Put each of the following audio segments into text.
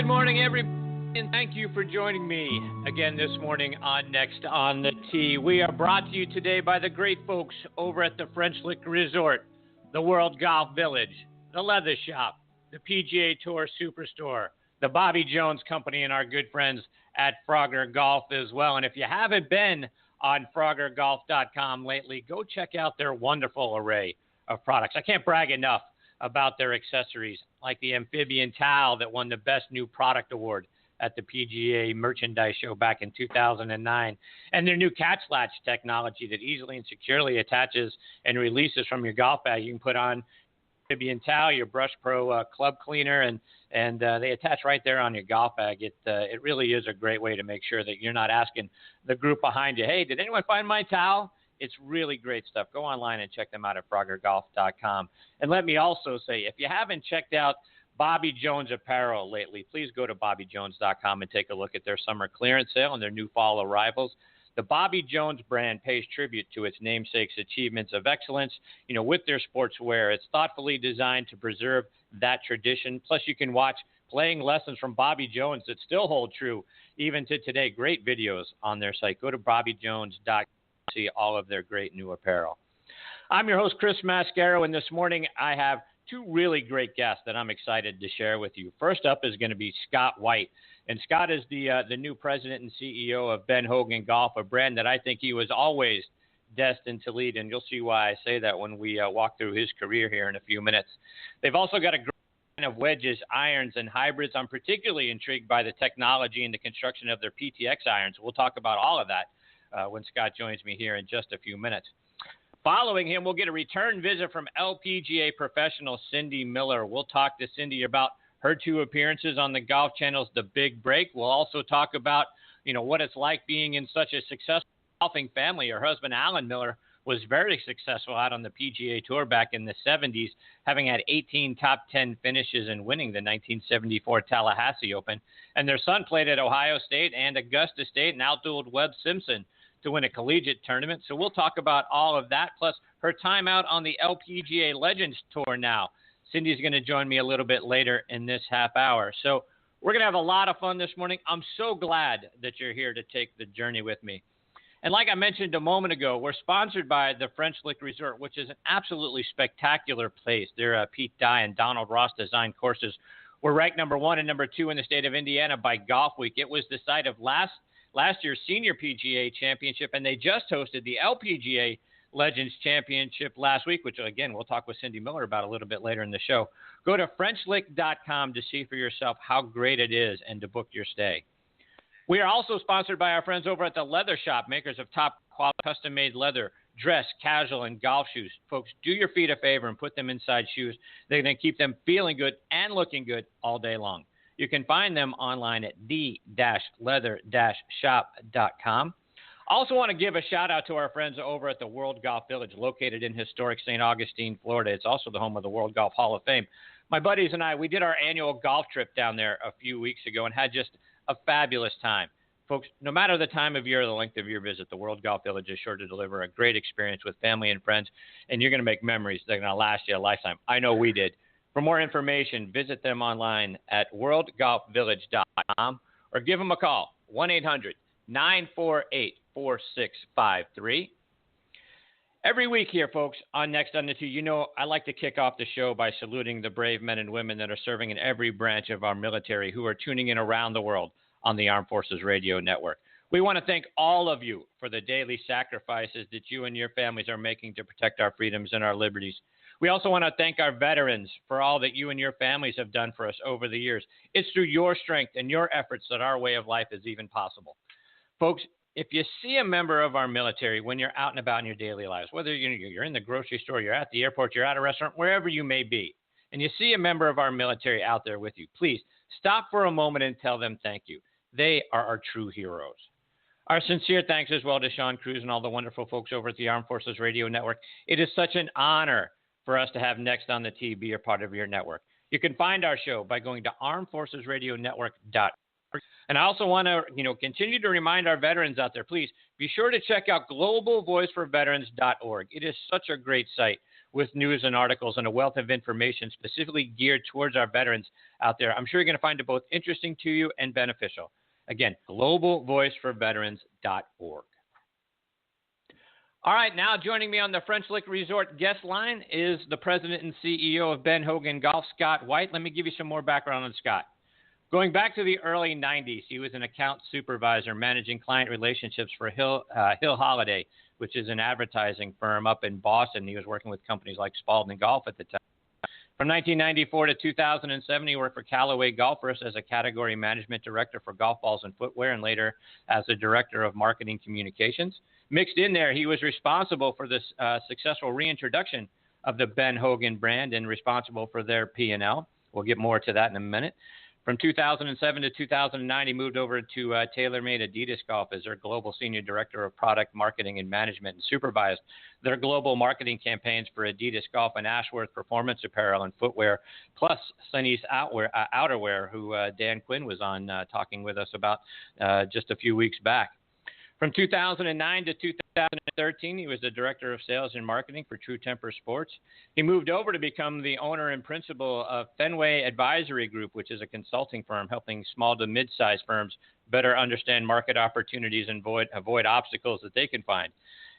morning, everybody, and thank you for joining me again this morning on Next on the Tee. We are brought to you today by the great folks over at the French Lick Resort, the World Golf Village, the Leather Shop, the PGA Tour Superstore, the Bobby Jones Company, and our good friends at Frogger Golf as well. And if you haven't been on FroggerGolf.com lately, go check out their wonderful array of products. I can't brag enough about their accessories, like the amphibian towel that won the Best New Product Award at the PGA Merchandise Show back in 2009, and their new catch latch technology that easily and securely attaches and releases from your golf bag. You can put on amphibian towel, your Brush Pro club cleaner, and they attach right there on your golf bag. It really is a great way to make sure that you're not asking the group behind you, hey, did anyone find my towel? It's really great stuff. Go online and check them out at FroggerGolf.com. And let me also say, if you haven't checked out Bobby Jones apparel lately, please go to BobbyJones.com and take a look at their summer clearance sale and their new fall arrivals. The Bobby Jones brand pays tribute to its namesake's achievements of excellence, with their sportswear. It's thoughtfully designed to preserve that tradition. Plus, you can watch playing lessons from Bobby Jones that still hold true even to today. Great videos on their site. Go to BobbyJones.com. See all of their great new apparel. I'm your host, Chris Mascaro, and this morning I have two really great guests that I'm excited to share with you. First up is going to be Scott White, and Scott is the new president and CEO of Ben Hogan Golf, a brand that I think he was always destined to lead, and you'll see why I say that when we walk through his career here in a few minutes. They've also got a great line of wedges, irons, and hybrids. I'm particularly intrigued by the technology and the construction of their PTX irons. We'll talk about all of that when Scott joins me here in just a few minutes. Following him, we'll get a return visit from LPGA professional Cindy Miller. We'll talk to Cindy about her two appearances on the Golf Channel's The Big Break. We'll also talk about, what it's like being in such a successful golfing family. Her husband, Alan Miller, was very successful out on the PGA Tour back in the 70s, having had 18 top 10 finishes and winning the 1974 Tallahassee Open. And their son played at Ohio State and Augusta State and outdueled Webb Simpson to win a collegiate tournament. So we'll talk about all of that, plus her time out on the LPGA Legends Tour now. Cindy's going to join me a little bit later in this half hour. So we're going to have a lot of fun this morning. I'm so glad that you're here to take the journey with me. And like I mentioned a moment ago, we're sponsored by the French Lick Resort, which is an absolutely spectacular place. Their Pete Dye and Donald Ross designed courses were ranked number 1 and number 2 in the state of Indiana by Golf Week. It was the site of last year's Senior PGA Championship, and they just hosted the LPGA Legends Championship last week, which, again, we'll talk with Cindy Miller about a little bit later in the show. Go to FrenchLick.com to see for yourself how great it is and to book your stay. We are also sponsored by our friends over at the Leather Shop, makers of top-quality custom-made leather, dress, casual, and golf shoes. Folks, do your feet a favor and put them inside shoes. They're going to keep them feeling good and looking good all day long. You can find them online at the-leather-shop.com. Also want to give a shout-out to our friends over at the World Golf Village, located in historic St. Augustine, Florida. It's also the home of the World Golf Hall of Fame. My buddies and I, we did our annual golf trip down there a few weeks ago and had just a fabulous time. Folks, no matter the time of year or the length of your visit, the World Golf Village is sure to deliver a great experience with family and friends, and you're going to make memories that are going to last you a lifetime. I know we did. For more information, visit them online at worldgolfvillage.com or give them a call, 1-800-948-4653. Every week here, folks, on Next on the Tee, I like to kick off the show by saluting the brave men and women that are serving in every branch of our military who are tuning in around the world on the Armed Forces Radio Network. We want to thank all of you for the daily sacrifices that you and your families are making to protect our freedoms and our liberties. We also want to thank our veterans for all that you and your families have done for us over the years. It's through your strength and your efforts that our way of life is even possible. Folks, if you see a member of our military when you're out and about in your daily lives, whether you're in the grocery store, you're at the airport, you're at a restaurant, wherever you may be, and you see a member of our military out there with you, please stop for a moment and tell them thank you. They are our true heroes. Our sincere thanks as well to Sean Cruz and all the wonderful folks over at the Armed Forces Radio Network. It is such an honor for us to have Next on the Tee be a part of your network. You can find our show by going to armedforcesradionetwork.com. And I also want to, continue to remind our veterans out there, please be sure to check out globalvoiceforveterans.org. It is such a great site with news and articles and a wealth of information specifically geared towards our veterans out there. I'm sure you're going to find it both interesting to you and beneficial. Again, globalvoiceforveterans.org. All right, now joining me on the French Lick Resort guest line is the president and CEO of Ben Hogan Golf, Scott White. Let me give you some more background on Scott. Going back to the early 90s, he was an account supervisor managing client relationships for Hill Holiday, which is an advertising firm up in Boston. He was working with companies like Spalding Golf at the time. From 1994 to 2007, he worked for Callaway Golfers as a category management director for golf balls and footwear, and later as the director of marketing communications. Mixed in there, he was responsible for the successful reintroduction of the Ben Hogan brand and responsible for their P&L. We'll get more to that in a minute. From 2007 to 2009, he moved over to TaylorMade Adidas Golf as their global senior director of product marketing and management, and supervised their global marketing campaigns for Adidas Golf and Ashworth Performance Apparel and Footwear, plus Sunny's Outerwear, who Dan Quinn was on talking with us about just a few weeks back. From 2009 to 2013, he was the director of sales and marketing for True Temper Sports. He moved over to become the owner and principal of Fenway Advisory Group, which is a consulting firm helping small to mid-sized firms better understand market opportunities and avoid obstacles that they can find.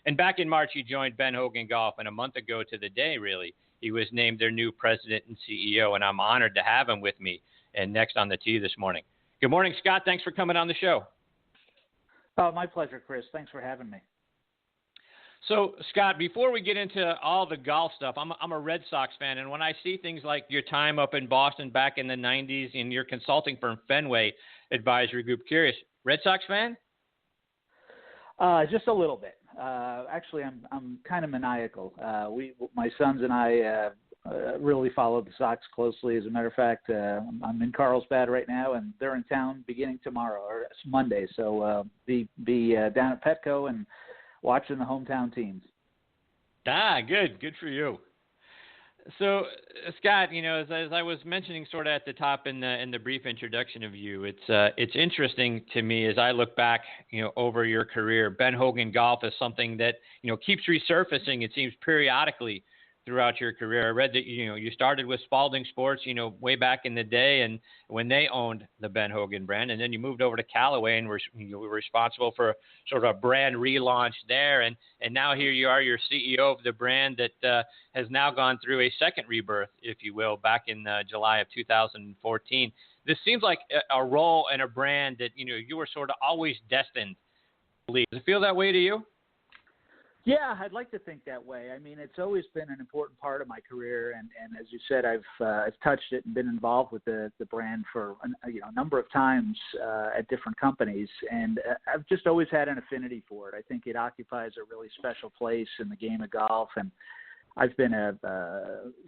And back in March, he joined Ben Hogan Golf, and a month ago to the day, really, he was named their new president and CEO, and I'm honored to have him with me and next on the tee this morning. Good morning, Scott. Thanks for coming on the show. Oh, my pleasure, Chris. Thanks for having me. So, Scott, before we get into all the golf stuff, I'm a Red Sox fan, and when I see things like your time up in Boston back in the 90s and your consulting firm, Fenway Advisory Group, curious, Red Sox fan? Just a little bit. Actually, I'm kind of maniacal. My sons and I really follow the Sox closely. As a matter of fact, I'm in Carlsbad right now, and they're in town beginning tomorrow, or it's Monday. So be down at Petco and watching the hometown teams. Good for you. So, Scott, as I was mentioning sort of at the top in the brief introduction of you, it's interesting to me as I look back, over your career. Ben Hogan Golf is something that, keeps resurfacing, it seems, periodically throughout your career. I read that, you started with Spalding Sports, way back in the day and when they owned the Ben Hogan brand, and then you moved over to Callaway and were responsible for sort of a brand relaunch there. And now here you are, you're CEO of the brand that has now gone through a second rebirth, if you will, back in July of 2014. This seems like a role and a brand that, you were sort of always destined to lead. Does it feel that way to you? Yeah, I'd like to think that way. I mean, it's always been an important part of my career, and as you said, I've touched it and been involved with the brand for a number of times at different companies, and I've just always had an affinity for it. I think it occupies a really special place in the game of golf, and I've been a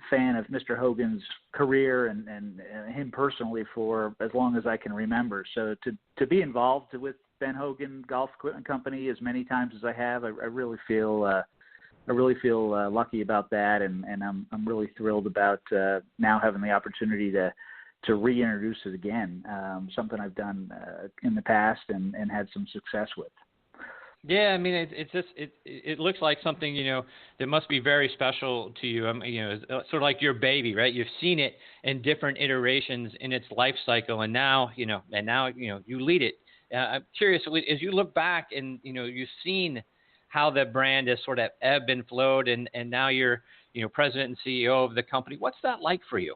fan of Mr. Hogan's career and him personally for as long as I can remember. So to be involved with Ben Hogan Golf Equipment Company as many times as I have, I really feel lucky about that, and I'm really thrilled about now having the opportunity to reintroduce it again. Something I've done in the past and had some success with. Yeah, I mean, it looks like something that must be very special to you. It's sort of like your baby, right? You've seen it in different iterations in its life cycle, and now you lead it. I'm curious, as you look back and, you've seen how the brand has sort of ebbed and flowed, and now you're, president and CEO of the company. What's that like for you?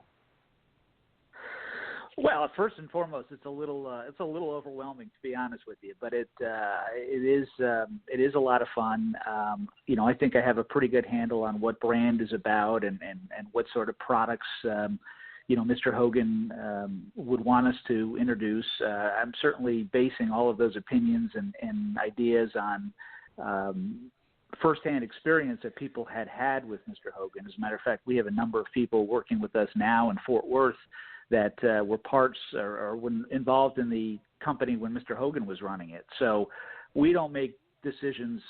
Well, first and foremost, it's a little overwhelming, to be honest with you, but it is a lot of fun. I think I have a pretty good handle on what brand is about and what sort of products Mr. Hogan would want us to introduce. I'm certainly basing all of those opinions and ideas on firsthand experience that people had with Mr. Hogan. As a matter of fact, we have a number of people working with us now in Fort Worth that were parts or were involved in the company when Mr. Hogan was running it. So we don't make decisions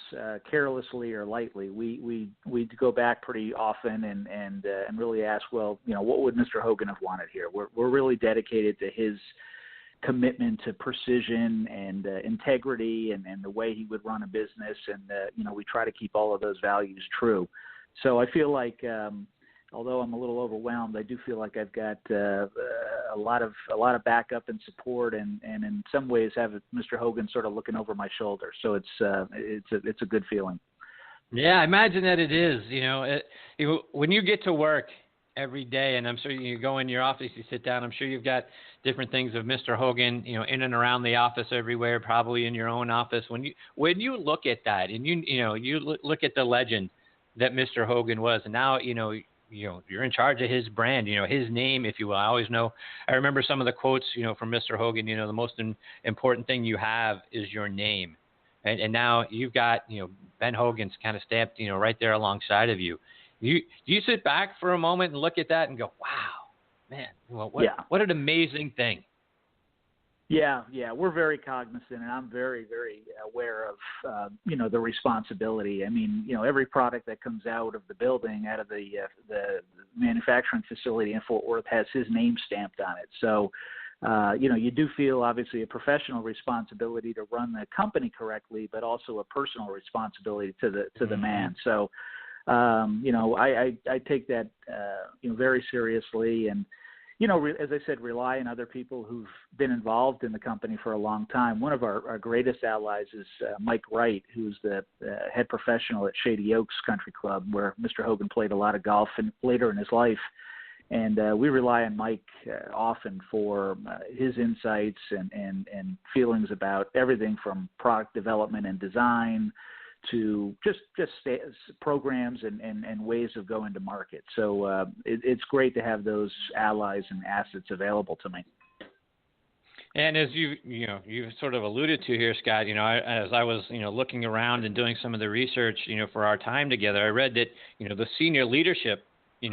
carelessly or lightly. We go back pretty often and really ask, well, what would Mr. Hogan have wanted here? We're really dedicated to his commitment to precision and integrity and the way he would run a business, and we try to keep all of those values true. So I feel like, although I'm a little overwhelmed, I do feel like I've got a lot of backup and support, and in some ways have Mr. Hogan sort of looking over my shoulder. So it's a good feeling. Yeah, I imagine that it is. When you get to work every day, and I'm sure you go in your office, you sit down, I'm sure you've got different things of Mr. Hogan, in and around the office everywhere, probably in your own office. When you look at that, and you look at the legend that Mr. Hogan was, and now you're in charge of his brand, his name, if you will. I remember some of the quotes, from Mr. Hogan. The most important thing you have is your name. And now you've got, Ben Hogan's kind of stamped, right there alongside of you. Do you sit back for a moment and look at that and go, wow, man, what an amazing thing. Yeah, we're very cognizant, and I'm very, very aware of, the responsibility. I mean, every product that comes out of the building, out of the manufacturing facility in Fort Worth has his name stamped on it. So, you do feel obviously a professional responsibility to run the company correctly, but also a personal responsibility to the man. So, I take that, very seriously, and, as I said, rely on other people who've been involved in the company for a long time. One of our greatest allies is Mike Wright, who's the head professional at Shady Oaks Country Club, where Mr. Hogan played a lot of golf later in his life. And we rely on Mike often for his insights and feelings about everything from product development and design to just programs and ways of going to market. So it's great to have those allies and assets available to me. And as you sort of alluded to here, Scott, as I was, looking around and doing some of the research, for our time together, I read that, the senior leadership,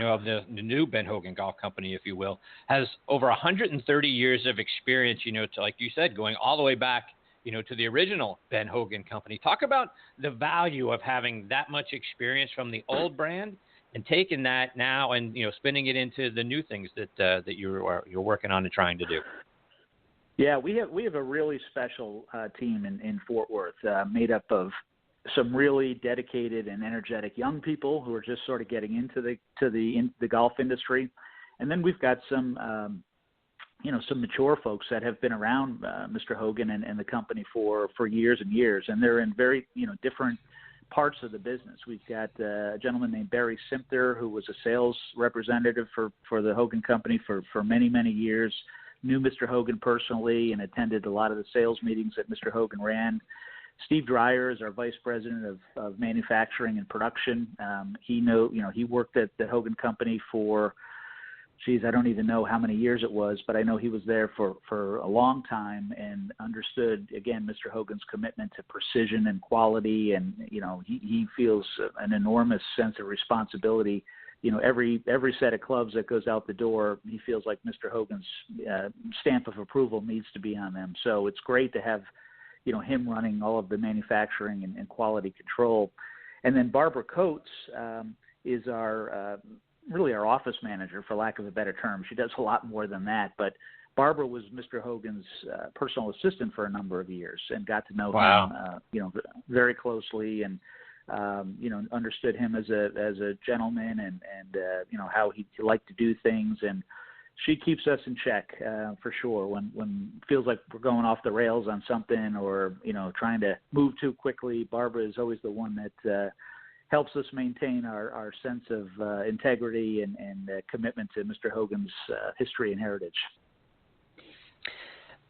of the new Ben Hogan Golf Company, if you will, has over 130 years of experience, to, like you said, going all the way back, to the original Ben Hogan Company. Talk about the value of having that much experience from the old brand and taking that now and, spinning it into the new things that you're working on and trying to do. Yeah, we have a really special team in Fort Worth, made up of some really dedicated and energetic young people who are just sort of getting into the golf industry, and then we've got some some mature folks that have been around Mr. Hogan and the company for years and years, and they're in very different parts of the business. We've got a gentleman named Barry Simpter, who was a sales representative for the Hogan Company for many, many years, knew Mr. Hogan personally and attended a lot of the sales meetings that Mr. Hogan ran. Steve Dreyer is our vice president of manufacturing and production. He worked at the Hogan Company for, I don't even know how many years it was, but I know he was there for a long time and understood, again, Mr. Hogan's commitment to precision and quality. And, he feels an enormous sense of responsibility. Every set of clubs that goes out the door, he feels like Mr. Hogan's stamp of approval needs to be on them. So it's great to have him running all of the manufacturing and quality control. And then Barbara Coates is really our office manager, for lack of a better term. She does a lot more than that. But Barbara was Mr. Hogan's personal assistant for a number of years and got to know him, very closely, and understood him as a gentleman and how he liked to do things. And she keeps us in check for sure when it feels like we're going off the rails on something or trying to move too quickly. Barbara is always the one that helps us maintain our sense of integrity and commitment to Mr. Hogan's history and heritage.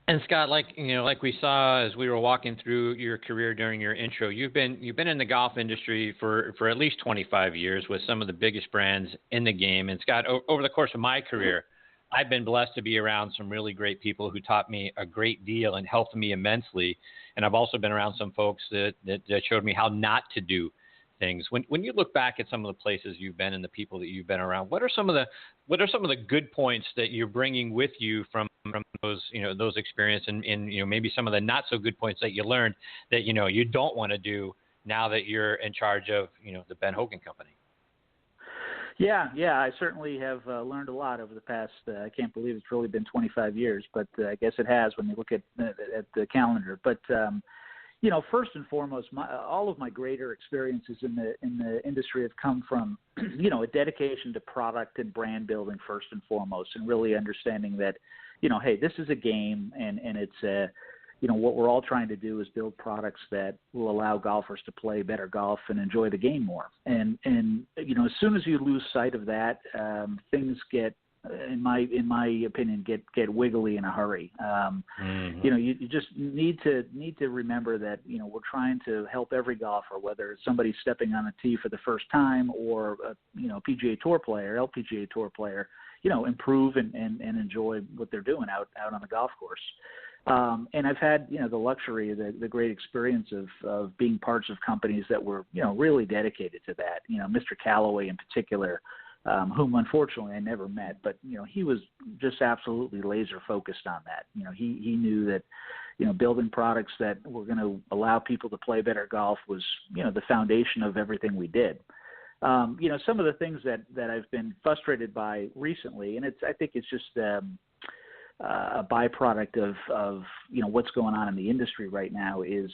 And Scott, like we saw as we were walking through your career during your intro, you've been in the golf industry for at least 25 years with some of the biggest brands in the game. And Scott, over the course of my career, I've been blessed to be around some really great people who taught me a great deal and helped me immensely. And I've also been around some folks that showed me how not to do things. When you look back at some of the places you've been and the people that you've been around, what are some of the good points that you're bringing with you from those experiences and maybe some of the not so good points that you learned that you don't want to do now that you're in charge of the Ben Hogan Company? Yeah, I certainly have learned a lot over the past. I can't believe it's really been 25 years, but I guess it has when you look at the calendar. But first and foremost, all of my greater experiences in the industry have come from, a dedication to product and brand building first and foremost, and really understanding that, hey, this is a game, and it's what we're all trying to do is build products that will allow golfers to play better golf and enjoy the game more. And as soon as you lose sight of that, things get, in my opinion, get wiggly in a hurry. You just need to remember that we're trying to help every golfer, whether it's somebody stepping on a tee for the first time or a PGA Tour player, LPGA Tour player, improve and enjoy what they're doing out on the golf course. And I've had the luxury, the great experience of being parts of companies that were really dedicated to that. Mr. Callaway in particular, whom unfortunately I never met, but he was just absolutely laser focused on that. He knew that building products that were going to allow people to play better golf was the foundation of everything we did. Some of the things that I've been frustrated by recently, and I think it's just a byproduct of what's going on in the industry right now, is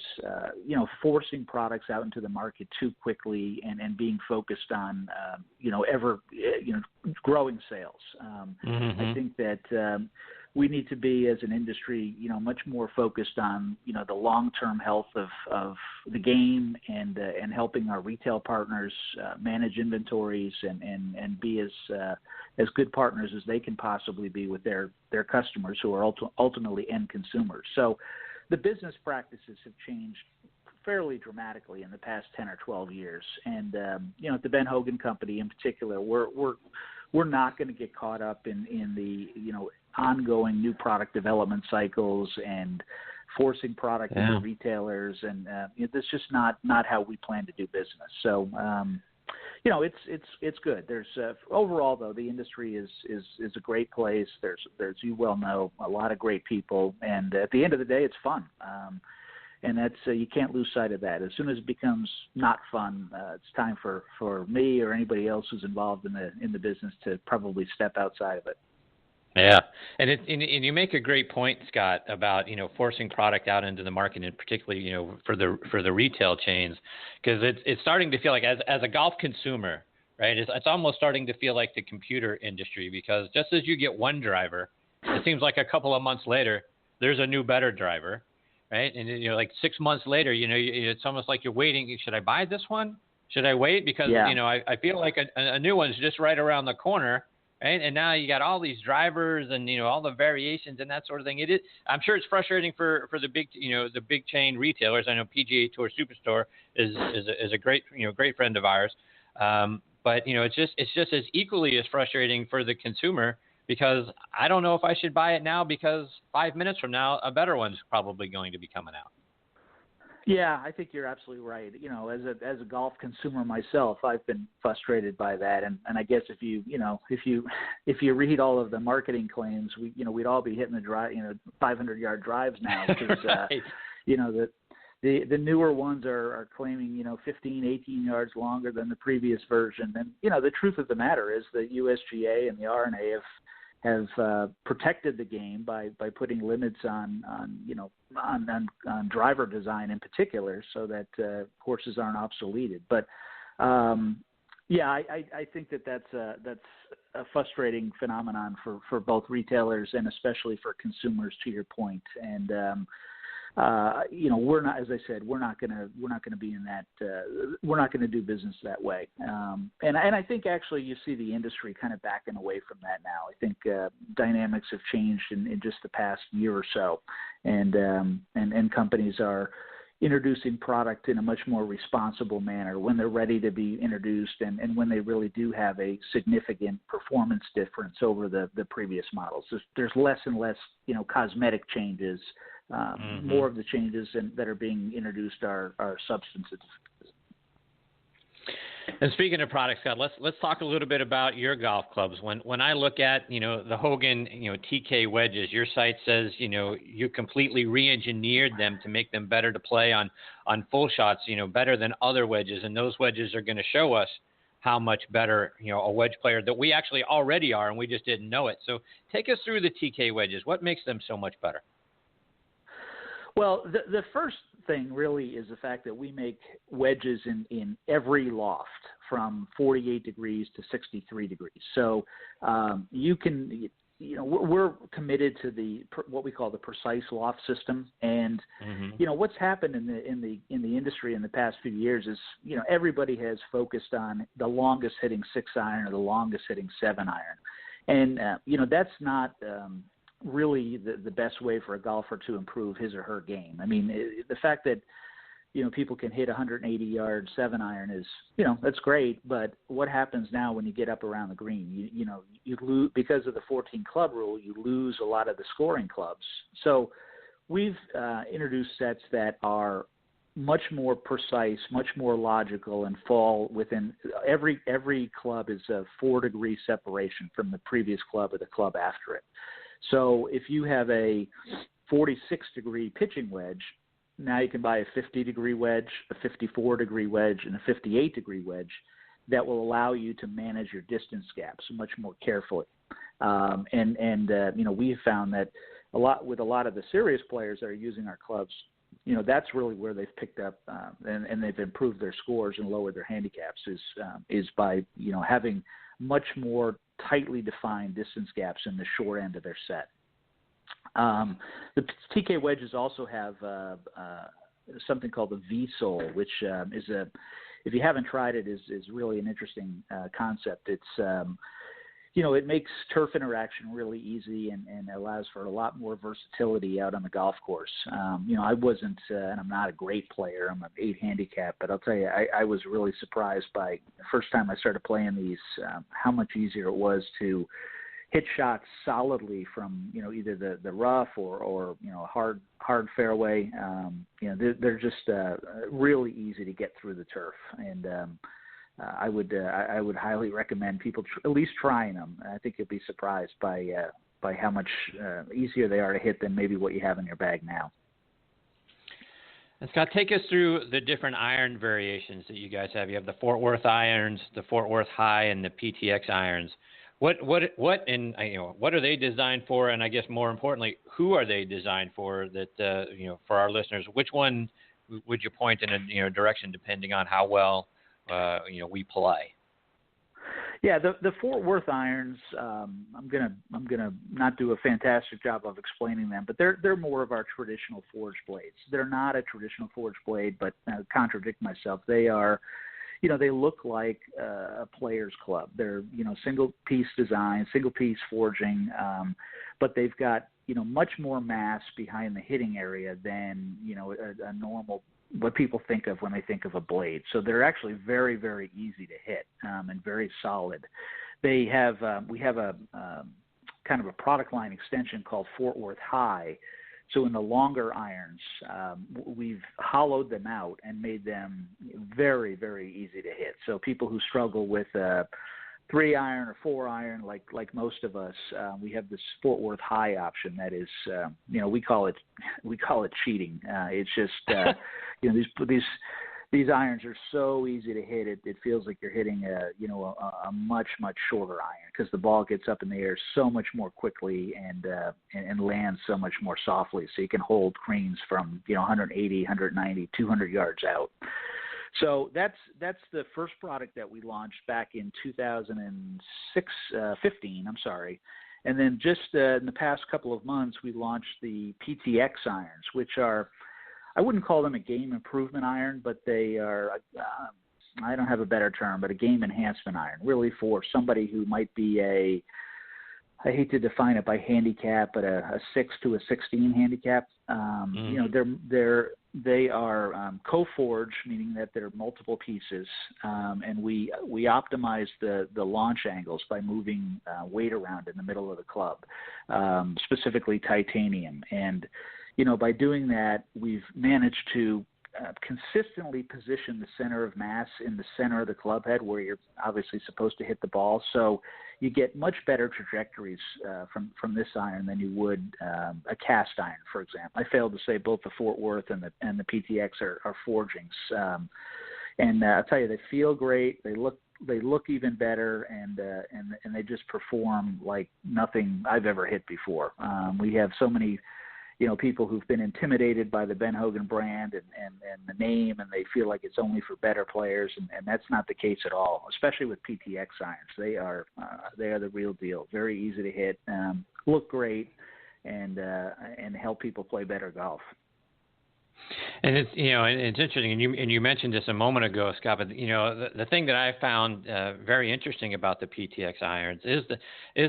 forcing products out into the market too quickly and being focused on ever growing sales. I think that we need to be, as an industry, much more focused on the long-term health of the game and helping our retail partners manage inventories and be as good partners as they can possibly be with their customers, who are ultimately end consumers. So the business practices have changed fairly dramatically in the past 10 or 12 years. And at the Ben Hogan Company in particular, we're not going to get caught up in the ongoing new product development cycles and forcing product into retailers, and that's just not how we plan to do business. So it's good. There's overall, though, the industry is a great place. There's you well know, a lot of great people, and at the end of the day, it's fun. And that's you can't lose sight of that. As soon as it becomes not fun, it's time for me or anybody else who's involved in the business to probably step outside of it. Yeah, and you make a great point, Scott, about forcing product out into the market, and particularly for the retail chains, because it's starting to feel like as a golf consumer, right? It's almost starting to feel like the computer industry, because just as you get one driver, it seems like a couple of months later there's a new better driver, right? And like 6 months later, it's almost like you're waiting. Should I buy this one? Should I wait? Because I feel like a new one's just right around the corner. Right, and now you got all these drivers and all the variations and that sort of thing. I'm sure it's frustrating for the big chain retailers. I know PGA Tour Superstore is a great friend of ours, but it's just as equally as frustrating for the consumer, because I don't know if I should buy it now, because 5 minutes from now a better one's probably going to be coming out. Yeah, I think you're absolutely right. As a golf consumer myself, I've been frustrated by that, and I guess if you read all of the marketing claims, we'd all be hitting the drive, 500-yard drives now, because right. The newer ones are claiming 15, 18 yards longer than the previous version, and the truth of the matter is the USGA and the R&A have protected the game by putting limits on driver design in particular, so that courses aren't obsoleted. But I think that's a frustrating phenomenon for both retailers and especially for consumers, to your point. And we're not, as I said, we're not going to be in that. We're not going to do business that way. And I think actually you see the industry kind of backing away from that now. I think dynamics have changed in just the past year or so, and companies are introducing product in a much more responsible manner when they're ready to be introduced, and when they really do have a significant performance difference over the previous models. There's less and less cosmetic changes. More of the changes that are being introduced are substantive. And speaking of products, Scott, let's talk a little bit about your golf clubs. When I look at the Hogan TK wedges, your site says you completely re-engineered them to make them better to play on full shots, better than other wedges, and those wedges are going to show us how much better a wedge player that we actually already are, and we just didn't know it. So take us through the TK wedges. What makes them so much better? Well, the first thing really is the fact that we make wedges in every loft from 48 degrees to 63 degrees. So you can, we're committed to what we call the precise loft system. And what's happened in the industry in the past few years is everybody has focused on the longest hitting 6-iron or the longest hitting 7-iron, and that's not really the best way for a golfer to improve his or her game. I mean, the fact that people can hit 180-yard 7-iron is, that's great. But what happens now when you get up around the green? You lose because of the 14 club rule. You lose a lot of the scoring clubs. So we've introduced sets that are much more precise, much more logical, and fall within every club is a 4-degree separation from the previous club or the club after it. So if you have a 46-degree pitching wedge, now you can buy a 50-degree wedge, a 54-degree wedge, and a 58-degree wedge that will allow you to manage your distance gaps much more carefully. We have found that a lot of the serious players that are using our clubs, that's really where they've picked up and they've improved their scores and lowered their handicaps is by having much more tightly defined distance gaps in the short end of their set. The TK wedges also have something called the V-sole, which is if you haven't tried it, is really an interesting concept. It's it makes turf interaction really easy and allows for a lot more versatility out on the golf course. I wasn't, and I'm not a great player. I'm an 8 handicap, but I'll tell you, I was really surprised by the first time I started playing these, how much easier it was to hit shots solidly from either the rough or hard fairway. They're just really easy to get through the turf, and I would highly recommend people at least trying them. I think you'll be surprised by how much easier they are to hit than maybe what you have in your bag now. And Scott, take us through the different iron variations that you guys have. You have the Fort Worth irons, the Fort Worth High, and the PTX irons. What are they designed for? And I guess more importantly, who are they designed for? That for our listeners, which one would you point in a direction depending on how well we play? Yeah, the Fort Worth irons. I'm gonna not do a fantastic job of explaining them, but they're more of our traditional forged blades. They're not a traditional forged blade, but contradict myself. They are. They look like a player's club. They're, single piece design, single piece forging, but they've got, much more mass behind the hitting area than, a normal, what people think of when they think of a blade. So they're actually very, very easy to hit and very solid. They have, we have a kind of a product line extension called Fort Worth High. So in the longer irons, we've hollowed them out and made them very, very easy to hit. So people who struggle with 3-iron or 4-iron, like most of us, we have this Fort Worth High option that is, we call it cheating. It's just, these irons are so easy to hit. It feels like you're hitting a much, much shorter iron because the ball gets up in the air so much more quickly and lands so much more softly. So you can hold greens from 180, 190, 200 yards out. So that's the first product that we launched back in 15. I'm sorry. And then just in the past couple of months, we launched the PTX irons, which are, I wouldn't call them a game improvement iron, but they are, I don't have a better term, but a game enhancement iron, really for somebody who might be I hate to define it by handicap, but a 6 to a 16 handicap. They are co-forged, meaning that they're multiple pieces, and we optimize the launch angles by moving weight around in the middle of the club, specifically titanium. And by doing that, we've managed to consistently position the center of mass in the center of the club head where you're obviously supposed to hit the ball. So you get much better trajectories from this iron than you would a cast iron, for example. I failed to say both the Fort Worth and the PTX are forgings. And I'll tell you, they feel great. They look even better, and they just perform like nothing I've ever hit before. We have so many people who've been intimidated by the Ben Hogan brand and the name, and they feel like it's only for better players, and that's not the case at all, especially with PTX irons. They are the real deal. Very easy to hit, look great, and help people play better golf. And it's it's interesting, and you mentioned this a moment ago, Scott. But the thing that I found very interesting about the PTX irons is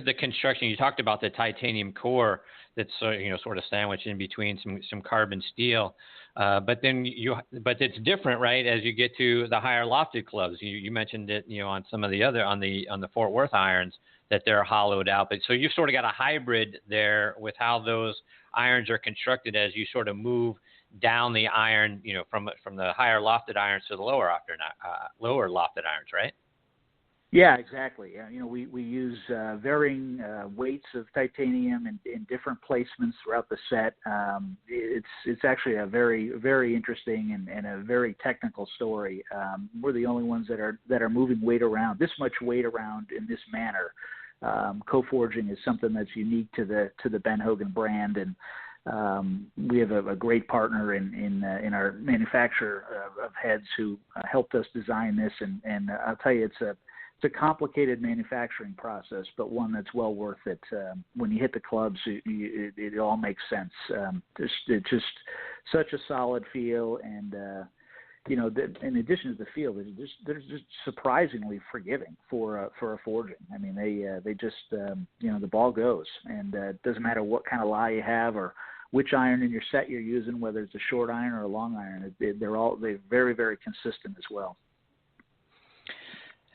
the construction. You talked about the titanium core that's sort of sandwiched in between some carbon steel, but it's different, right? As you get to the higher lofted clubs, you mentioned it, on some of the other on the Fort Worth irons that they're hollowed out. But so you've sort of got a hybrid there with how those irons are constructed as you sort of move down the iron, from the higher lofted irons to the lower lofted irons, right? Yeah, exactly. We use varying weights of titanium in different placements throughout the set. It's actually a very, very interesting and a very technical story. We're the only ones that are moving weight around, this much weight around in this manner. Co-forging is something that's unique to the Ben Hogan brand, and we have a great partner in our manufacturer of heads who helped us design this, and I'll tell you, it's a complicated manufacturing process, but one that's well worth it. When you hit the clubs, it all makes sense. It's just such a solid feel, and in addition to the feel, they're just surprisingly forgiving for a forging. I mean, they just the ball goes, and it doesn't matter what kind of lie you have or which iron in your set you're using, whether it's a short iron or a long iron. They're very, very consistent as well.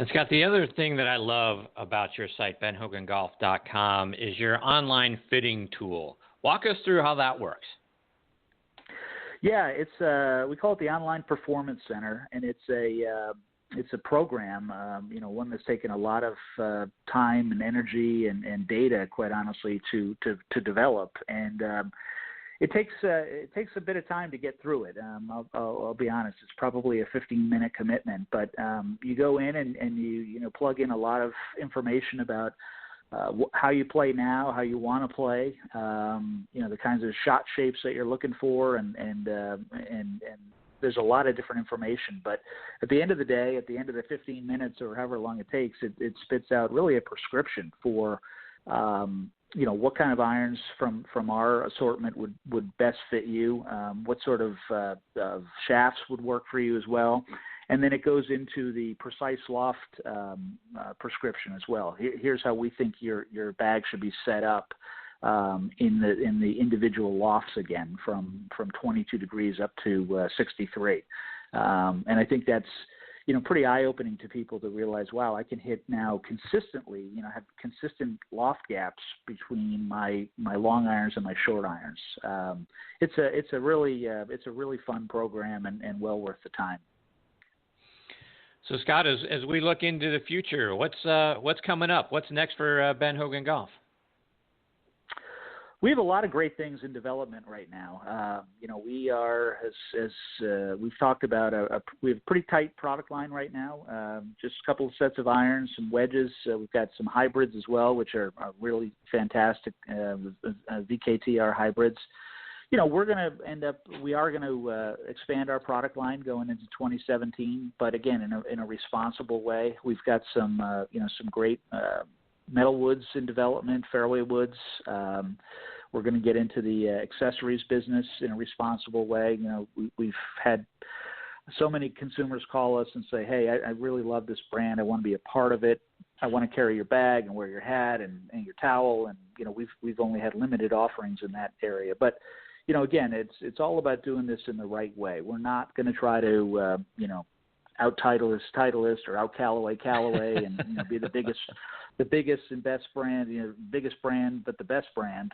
And Scott, the other thing that I love about your site, benhogangolf.com, is your online fitting tool. Walk us through how that works. Yeah, it's we call it the Online Performance Center, and it's a program, one that's taken a lot of time and energy and data, quite honestly, to develop. And it takes a bit of time to get through it. I'll be honest; it's probably a 15-minute commitment. But you go in and you plug in a lot of information about how you play now, how you want to play, the kinds of shot shapes that you're looking for, and there's a lot of different information. But at the end of the day, at the end of the 15 minutes or however long it takes, it spits out really a prescription for what kind of irons from our assortment would best fit you, what sort of shafts would work for you as well. And then it goes into the precise loft prescription as well. Here's how we think your bag should be set up in the individual lofts again, from 22 degrees up to 63. And I think that's pretty eye-opening to people to realize, wow, I can hit now consistently, have consistent loft gaps between my long irons and my short irons. It's a really fun program and well worth the time. So Scott, as we look into the future, what's coming up? What's next for Ben Hogan Golf? We have a lot of great things in development right now. We are, as we've talked about, we have a pretty tight product line right now. Just a couple of sets of irons, some wedges. We've got some hybrids as well, which are really fantastic. VKTR hybrids. We are going to expand our product line going into 2017, but again, in a responsible way. We've got some great metal woods in development, fairway woods. We're going to get into the accessories business in a responsible way. We've had so many consumers call us and say, hey, I really love this brand. I want to be a part of it. I want to carry your bag and wear your hat and your towel. And, we've only had limited offerings in that area. But, again, it's all about doing this in the right way. We're not going to try to, out Titleist or out Callaway and be the biggest and best brand, biggest brand, but the best brand.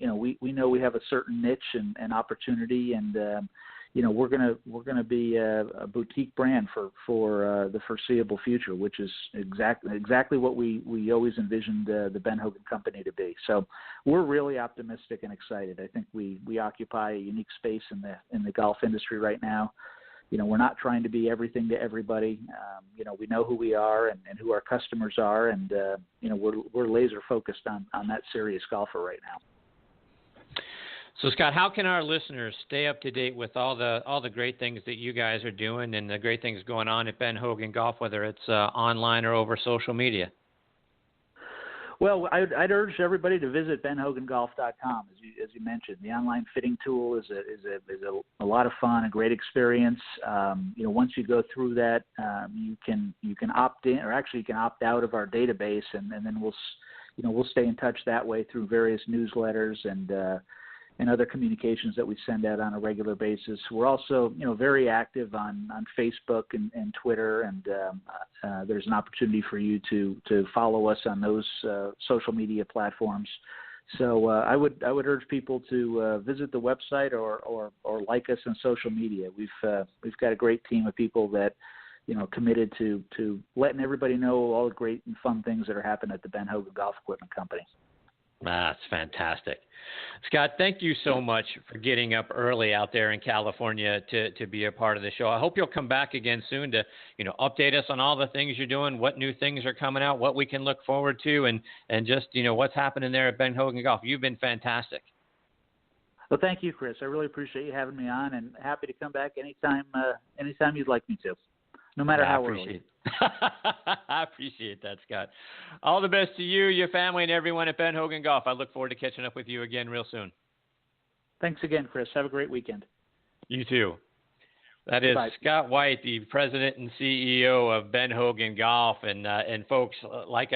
We know we have a certain niche and opportunity, and we're gonna be a boutique brand for the foreseeable future, which is exactly what we always envisioned the Ben Hogan Company to be. So we're really optimistic and excited. I think we occupy a unique space in the golf industry right now. We're not trying to be everything to everybody. We know who we are and who our customers are, and we're laser focused on that serious golfer right now. So, Scott, how can our listeners stay up to date with all the great things that you guys are doing and the great things going on at Ben Hogan Golf, whether it's online or over social media? Well, I'd urge everybody to visit benhogangolf.com, as you mentioned. The online fitting tool is a lot of fun, a great experience. Once you go through that, you can opt in, or actually you can opt out of our database, and then we'll stay in touch that way through various newsletters and other communications that we send out on a regular basis. We're also, very active on Facebook and Twitter, and there's an opportunity for you to follow us on those social media platforms. So I would urge people to visit the website or like us on social media. We've got a great team of people that committed to letting everybody know all the great and fun things that are happening at the Ben Hogan Golf Equipment Company. That's fantastic. Scott, thank you so much for getting up early out there in California to be a part of the show. I hope you'll come back again soon to, update us on all the things you're doing, what new things are coming out, what we can look forward to, and just, what's happening there at Ben Hogan Golf. You've been fantastic. Well, thank you, Chris. I really appreciate you having me on, and happy to come back anytime you'd like me to, no matter how early. I appreciate that, Scott. All the best to you, your family, and everyone at Ben Hogan Golf. I look forward to catching up with you again real soon. Thanks again, Chris. Have a great weekend. You too. That is Bye. Scott White, the president and CEO of Ben Hogan Golf, and folks, like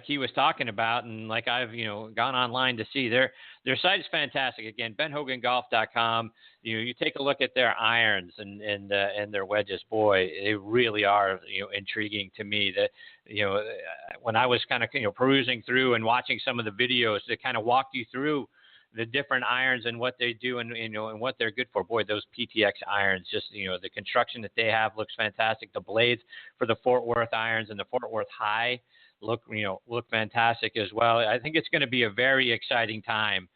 he was talking about, and like I've gone online to see, their site is fantastic. Again, benhogangolf.com. You take a look at their irons and their wedges. Boy, they really are intriguing to me. That when I was kind of perusing through and watching some of the videos that kind of walked you through the different irons and what they do and what they're good for. Boy, those PTX irons, just, the construction that they have looks fantastic. The blades for the Fort Worth irons and the Fort Worth High look fantastic as well. I think it's going to be a very exciting time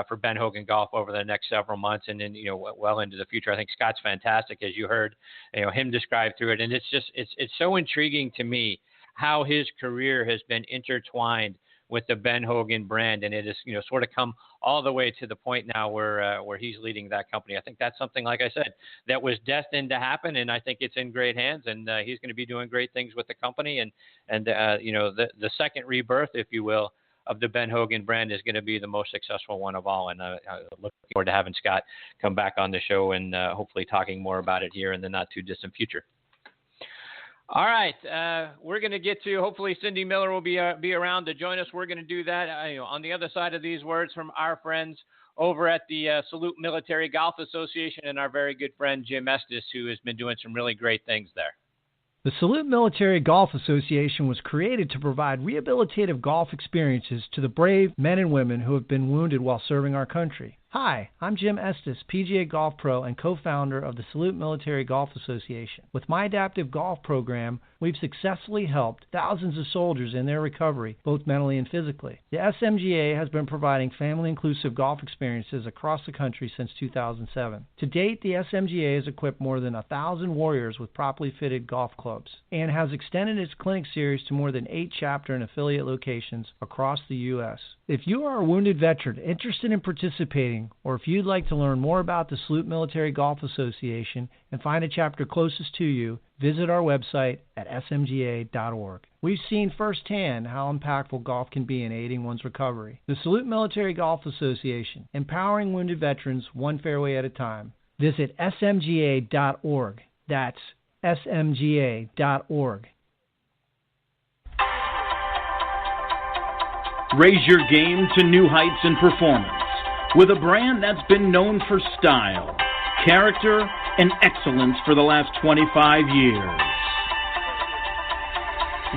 for Ben Hogan Golf over the next several months and then, well into the future. I think Scott's fantastic, as you heard, him describe through it. And it's just, it's so intriguing to me how his career has been intertwined with the Ben Hogan brand, and it has sort of come all the way to the point now where he's leading that company. I think that's something, like I said, that was destined to happen, and I think it's in great hands, and he's going to be doing great things with the company, and the second rebirth, if you will, of the Ben Hogan brand is going to be the most successful one of all, and I look forward to having Scott come back on the show and hopefully talking more about it here in the not too distant future. All right, we're going to get to, hopefully Cindy Miller will be around to join us. We're going to do that on the other side of these words from our friends over at the Salute Military Golf Association and our very good friend Jim Estes, who has been doing some really great things there. The Salute Military Golf Association was created to provide rehabilitative golf experiences to the brave men and women who have been wounded while serving our country. Hi, I'm Jim Estes, PGA Golf Pro and co-founder of the Salute Military Golf Association. With my adaptive golf program, we've successfully helped thousands of soldiers in their recovery, both mentally and physically. The SMGA has been providing family-inclusive golf experiences across the country since 2007. To date, the SMGA has equipped more than 1,000 warriors with properly fitted golf clubs and has extended its clinic series to more than 8 chapter and affiliate locations across the U.S. If you are a wounded veteran interested in participating, or if you'd like to learn more about the Salute Military Golf Association and find a chapter closest to you, visit our website at smga.org. We've seen firsthand how impactful golf can be in aiding one's recovery. The Salute Military Golf Association, empowering wounded veterans one fairway at a time. Visit smga.org. That's smga.org. Raise your game to new heights in performance with a brand that's been known for style, character, and excellence for the last 25 years.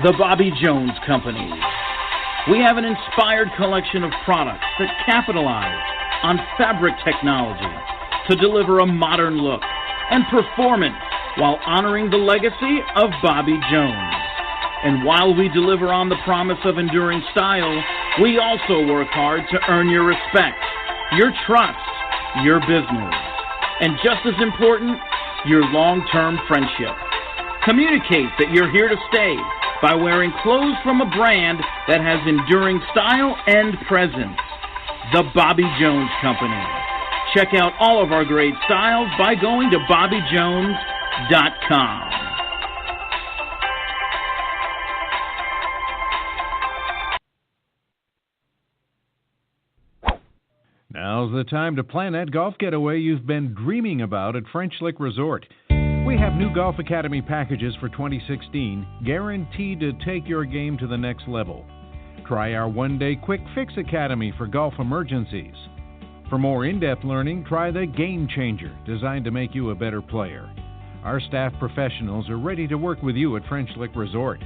The Bobby Jones Company. We have an inspired collection of products that capitalize on fabric technology to deliver a modern look and performance while honoring the legacy of Bobby Jones. And while we deliver on the promise of enduring style, we also work hard to earn your respect, your trust, your business, and just as important, your long-term friendship. Communicate that you're here to stay by wearing clothes from a brand that has enduring style and presence. The Bobby Jones Company. Check out all of our great styles by going to BobbyJones.com. Now's the time to plan that golf getaway you've been dreaming about at French Lick Resort. We have new Golf Academy packages for 2016, guaranteed to take your game to the next level. Try our one-day Quick Fix Academy for golf emergencies. For more in-depth learning, try the Game Changer, designed to make you a better player. Our staff professionals are ready to work with you at French Lick Resort.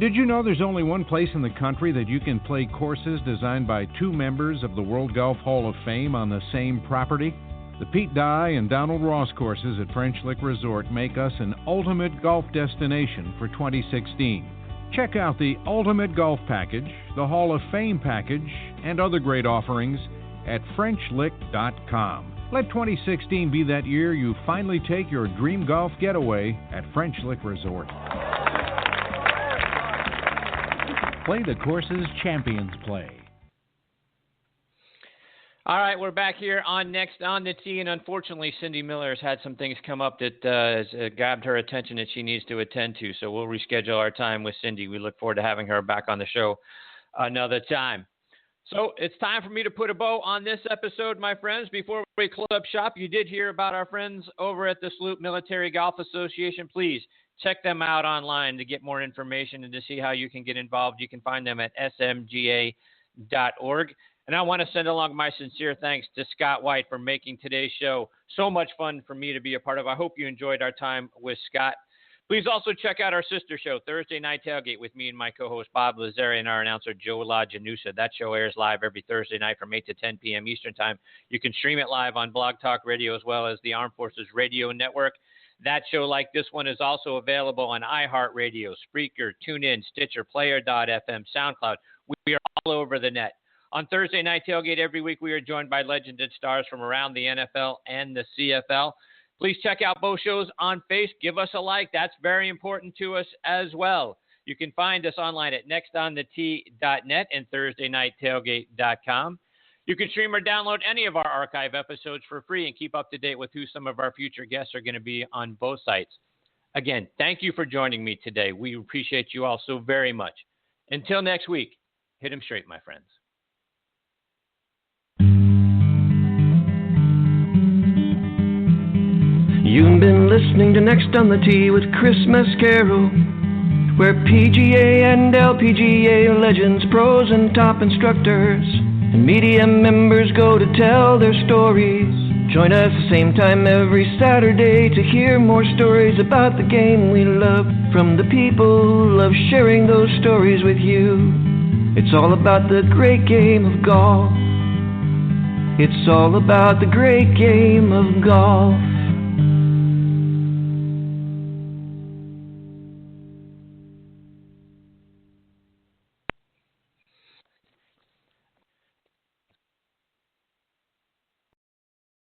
Did you know there's only one place in the country that you can play courses designed by two members of the World Golf Hall of Fame on the same property? The Pete Dye and Donald Ross courses at French Lick Resort make us an ultimate golf destination for 2016. Check out the Ultimate Golf Package, the Hall of Fame Package, and other great offerings at FrenchLick.com. Let 2016 be that year you finally take your dream golf getaway at French Lick Resort. Play the courses champions play. All right, we're back here on Next on the Tee, and unfortunately, Cindy Miller has had some things come up that has grabbed her attention that she needs to attend to, so we'll reschedule our time with Cindy. We look forward to having her back on the show another time. So it's time for me to put a bow on this episode, my friends. Before we close up shop, you did hear about our friends over at the Salute Military Golf Association. Please check them out online to get more information and to see how you can get involved. You can find them at smga.org. And I want to send along my sincere thanks to Scott White for making today's show so much fun for me to be a part of. I hope you enjoyed our time with Scott. Please also check out our sister show, Thursday Night Tailgate, with me and my co-host Bob Lazari and our announcer Joe LaGenusa. That show airs live every Thursday night from 8 to 10 p.m. Eastern Time. You can stream it live on Blog Talk Radio as well as the Armed Forces Radio Network. That show, like this one, is also available on iHeartRadio, Spreaker, TuneIn, Stitcher, Player.fm, SoundCloud. We are all over the net. On Thursday Night Tailgate every week, we are joined by legends and stars from around the NFL and the CFL. Please check out both shows on Facebook. Give us a like. That's very important to us as well. You can find us online at nextonthetee.net and thursdaynigttailgate.com. You can stream or download any of our archive episodes for free and keep up to date with who some of our future guests are going to be on both sites. Again, thank you for joining me today. We appreciate you all so very much. Until next week, hit 'em straight, my friends. You've been listening to Next on the Tee with Chris Mascaro, where PGA and LPGA legends, pros and top instructors, and media members go to tell their stories. Join us the same time every Saturday to hear more stories about the game we love from the people who love sharing those stories with you. It's all about the great game of golf. It's all about the great game of golf.